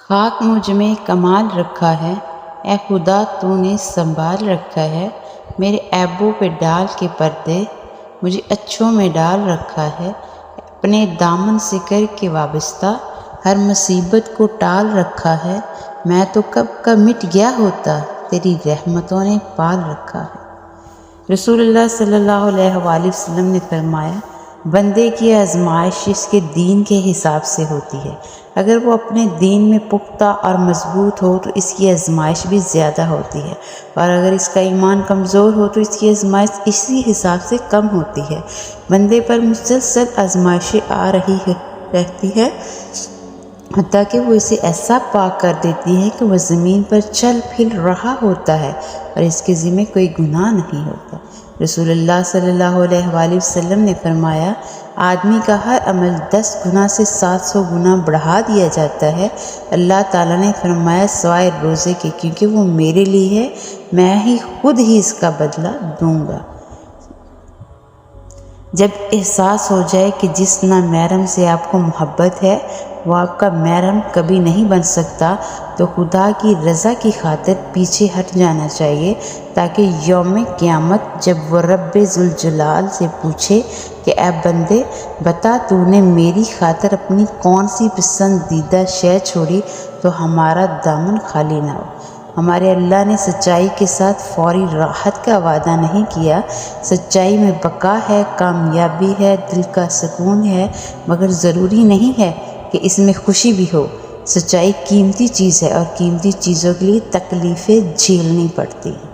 خاک مجھ میں کمال رکھا ہے، اے خدا تو نے سنبھال رکھا ہے، میرے عیبوں پہ ڈال کے پردے مجھے اچھوں میں ڈال رکھا ہے، اپنے دامن سے کر کے وابستہ ہر مصیبت کو ٹال رکھا ہے، میں تو کب کا مٹ گیا ہوتا، تیری رحمتوں نے پال رکھا ہے۔ رسول اللہ صلی اللہ علیہ وآلہ وسلم نے فرمایا، بندے کی آزمائش اس کے دین کے حساب سے ہوتی ہے، اگر وہ اپنے دین میں پختہ اور مضبوط ہو تو اس کی آزمائش بھی زیادہ ہوتی ہے، اور اگر اس کا ایمان کمزور ہو تو اس کی آزمائش اسی حساب سے کم ہوتی ہے۔ بندے پر مسلسل آزمائشیں آ رہی رہتی ہے، حتیٰ کہ وہ اسے ایسا پاک کر دیتی ہے کہ وہ زمین پر چل پھر رہا ہوتا ہے اور اس کے ذمہ کوئی گناہ نہیں ہوتا۔ رسول اللہ صلی اللہ علیہ وآلہ وسلم نے فرمایا، آدمی کا ہر عمل 10 گنا سے 700 گنا بڑھا دیا جاتا ہے۔ اللہ تعالیٰ نے فرمایا سوائے روزے کے، کیونکہ وہ میرے لیے ہے، میں ہی خود ہی اس کا بدلہ دوں گا۔ جب احساس ہو جائے کہ جس نامحرم سے آپ کو محبت ہے وہ آپ کا محرم کبھی نہیں بن سکتا، تو خدا کی رضا کی خاطر پیچھے ہٹ جانا چاہیے، تاکہ یوم قیامت جب وہ رب ذوالجلال سے پوچھے کہ اے بندے بتا تو نے میری خاطر اپنی کون سی پسندیدہ شے چھوڑی، تو ہمارا دامن خالی نہ ہو۔ ہمارے اللہ نے سچائی کے ساتھ فوری راحت کا وعدہ نہیں کیا، سچائی میں بقا ہے، کامیابی ہے، دل کا سکون ہے، مگر ضروری نہیں ہے کہ اس میں خوشی بھی ہو۔ سچائی قیمتی چیز ہے اور قیمتی چیزوں کے لیے تکلیفیں جھیلنی پڑتی ہیں۔